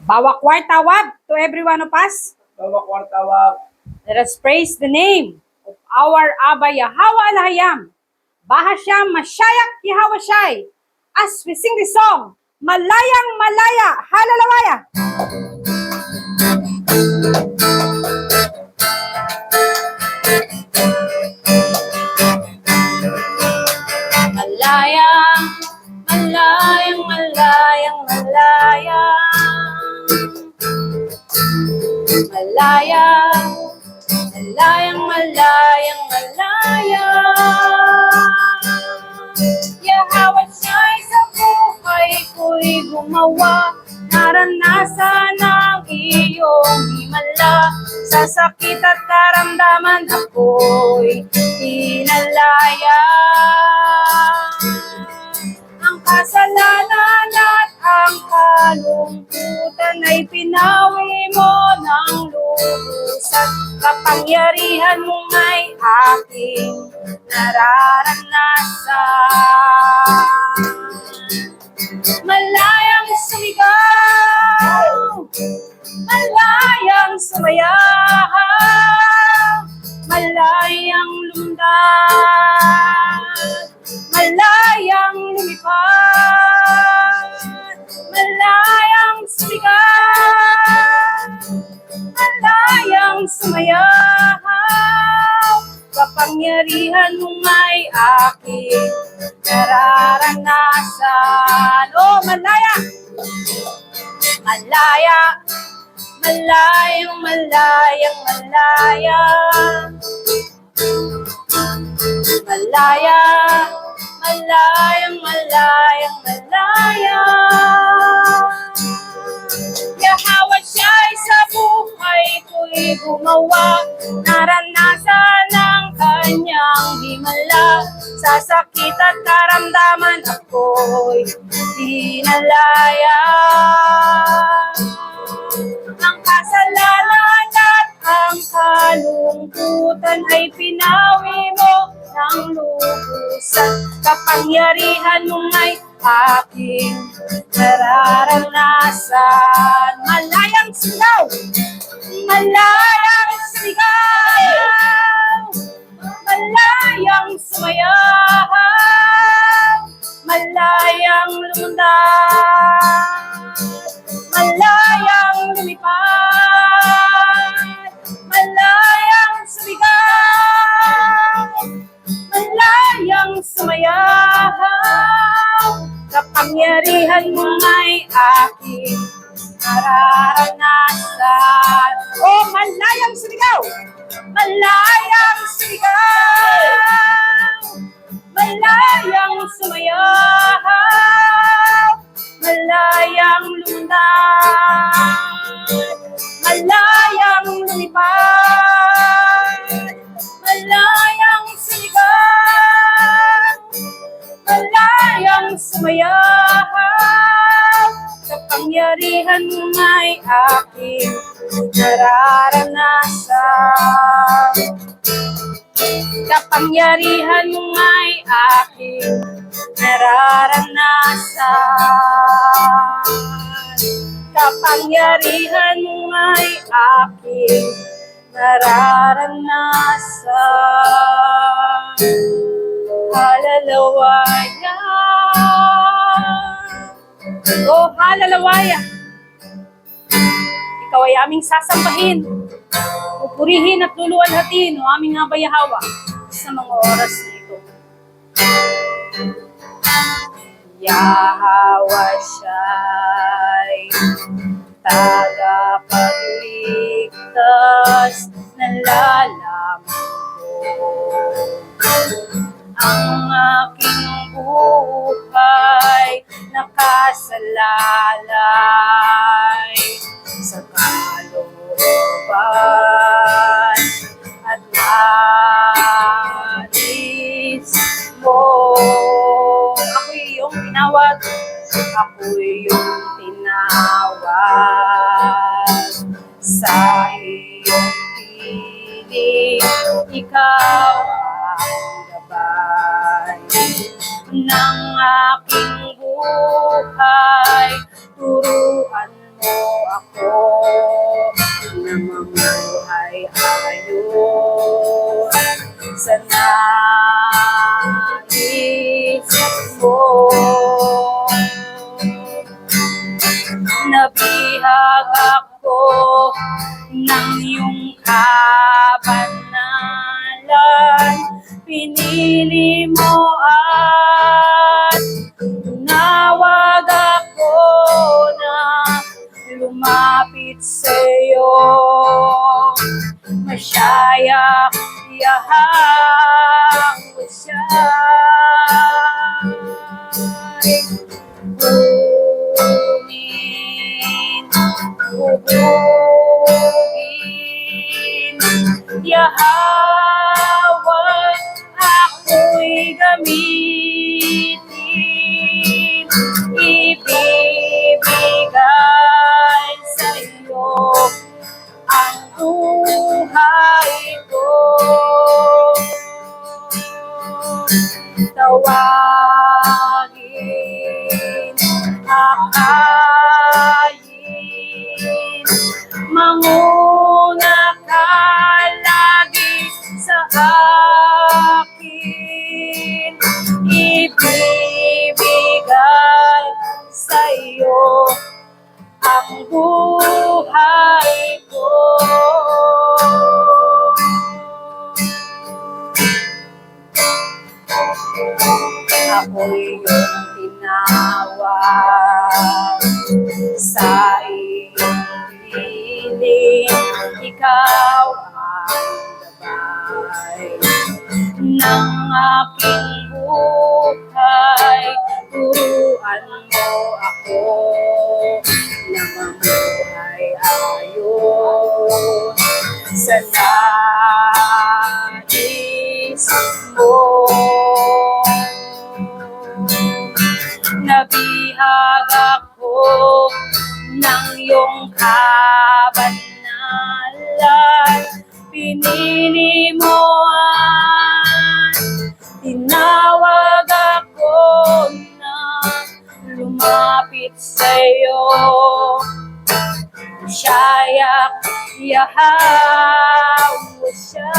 Bawa kwartawab to every one of us. Bawa kwartawab. Let us praise the name of our Abba Yahweh Alhayam. Bahasyam Mashayak Yahweh Shai. As we sing this song, Malayang Malaya, Hallelujah. Malayang, malayang, malayang, malayang. Malayang, malayang, malayang, malayang. Yahweh siya'y sa buhay ko'y gumawa. Naranasan ang iyong himala. Sa sakit at karamdaman ako'y inalaya. Ang kasalanan at ang kalungkutan ay pinawi mo ng lubusan. Kapangyarihan mo ay aking nararanasan. Malayang sumigaw, malayang sumayaw, malayang lumdad, malayang lumipad, malayang sumigaw, malayang sumayaw. Kapangyarihan mo ay aking nararanasan. Oh, malaya! Malaya, malayang, malayang, malaya. Malaya, malayang, malayang, malaya. Yahweh siya'y sa buhay ko'y gumawa. Naranasan ang kanyang himala. Sa sakit at karamdaman ako'y dinalaya. Ang kasalanan at ang kalungkutan ay pinawi mo ng lubusan. Kapangyarihan mo ay aking nararanasan. Malayang sigaw, malayang sigaw, malayang sumayaw, malayang lumundag, malayang lumipad, malayang sumigaw, malayang sumayaw. Kapangyarihan mo ay aking nararanasan. Oh, malayang sumigaw, malayang sumigaw, malayang sumayaw, malayang lumundag, malayang lumipad, malayang sumigaw, malayang sumayaw. Kapangyarihan mo ay aking nararanasan. Kapangyarihan mo ay aking nararanasan. Kapangyarihan mo ay aking nararanasan. Hallelujah. Oh, hallelujah. Ikaw ay aming sasambahin, pupurihin at luluwalhatin o aming Abba Yahweh sa mga oras na ito. Yahweh siya'y tagapagligtas ng lalaman ko. Ang aking buhay nakasalalay sa kalooban at nais mo. Ako'y iyong tinawag, ako'y iyong tinawag sa iyong piling, ikaw ang gabay ng aking buhay. Turuan mo mo ako na mamuhay ayon sa nais mo. Nabihag ako ng iyong kabanalan, pinili mo at tumawag ako na lumapit sa'yo. Masyayang masyay, bubugin, Yahawa, ako'y gamitin, ibibigay sa iyo ang buhay ko. Tawagin, akayin, manguna ka lagi sa akin, ibibigay sa iyo ang buhay ko. Ako'y iyong tinawag sa iyong piling, ikaw ang gabay ng aking buhay. Turuan mo ako na mamuhay ayon sa nais mo. Nabihag ako ng iyong kabanalan, pinili mo at tinawag ako na lumapit sa'yo. Shayak Yahawa siya,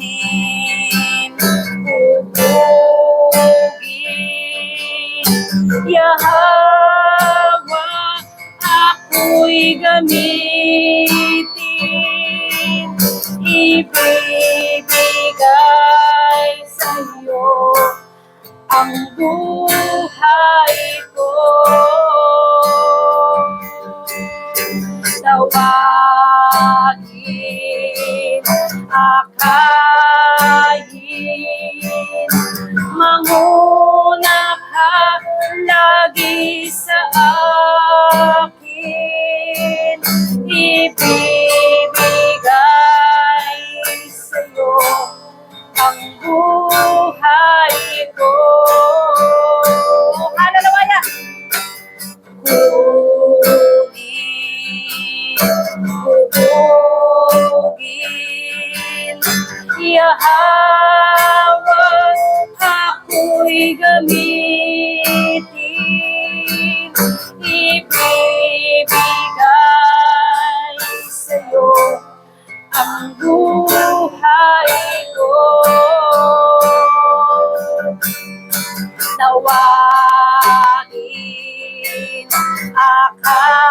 kunin, bubugin, Yahawa, ako'y gamitin, ibibigay sa iyo ang buhay ko. Tawagin, akayin, manguna ka lagi sa akin, ibibigay sa'yo ang buhay ko. Hallelujah! Kunin, bubugin, Yahawa, ako'y gamitin, ibibigay sa'yo ang buhay ko. Tawagin, akayin,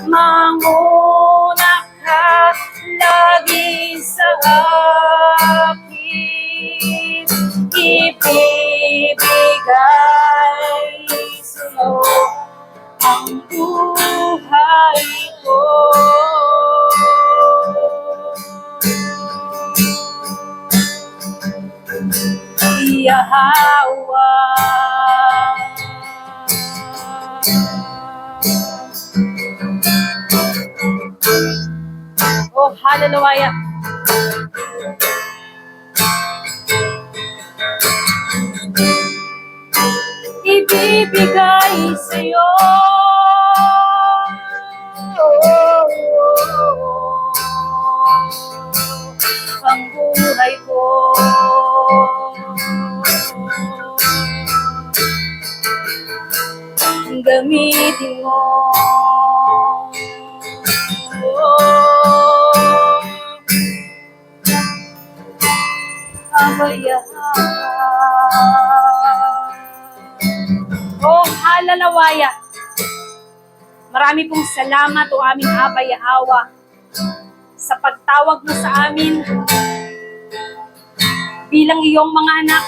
manguna ka lagi sa akin, ibibigay sa'yo ang buhay ko. Yahawa, oh hallelujah. Ibibigay sa'yo ang buhay ko. gamitin mo. Oh, halalawaya. Marami pong salamat o aming Aba Yahawa sa pagtawag mo sa amin bilang iyong mga anak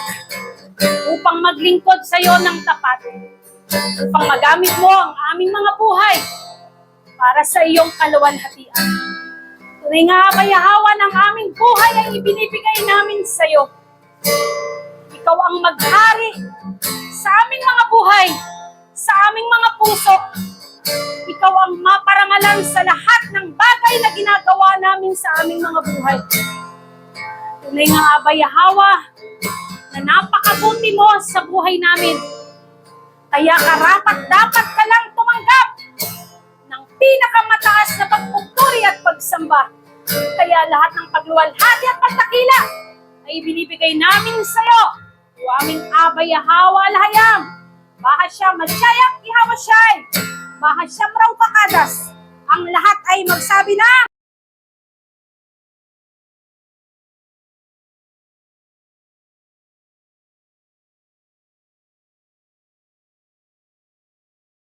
upang maglingkod sa iyo ng tapat, upang magamit mo ang aming mga buhay para sa iyong kaluwalhatian. Tunay nga, Aba Yahawa, ng aming buhay ay ibinibigay namin sa iyo. Ikaw ang maghari sa aming mga buhay, sa aming mga puso. Ikaw ang maparangalan sa lahat ng bagay na ginagawa namin sa aming mga buhay. Tunay nga, Aba Yahawa, na napakabuti mo sa buhay namin. Kaya karapat-dapat ka lang tumanggap ng pinakamataas na pagpupuri at pagsamba. Kaya lahat ng pagluwalhati at pagdakila ay binibigay namin sa iyo, o aming Aba Yahawa Al-Hayam. Bahasya Mashayak Yahweh Shai. Bahasya Mraw Pakadas. Ang lahat ay magsabi na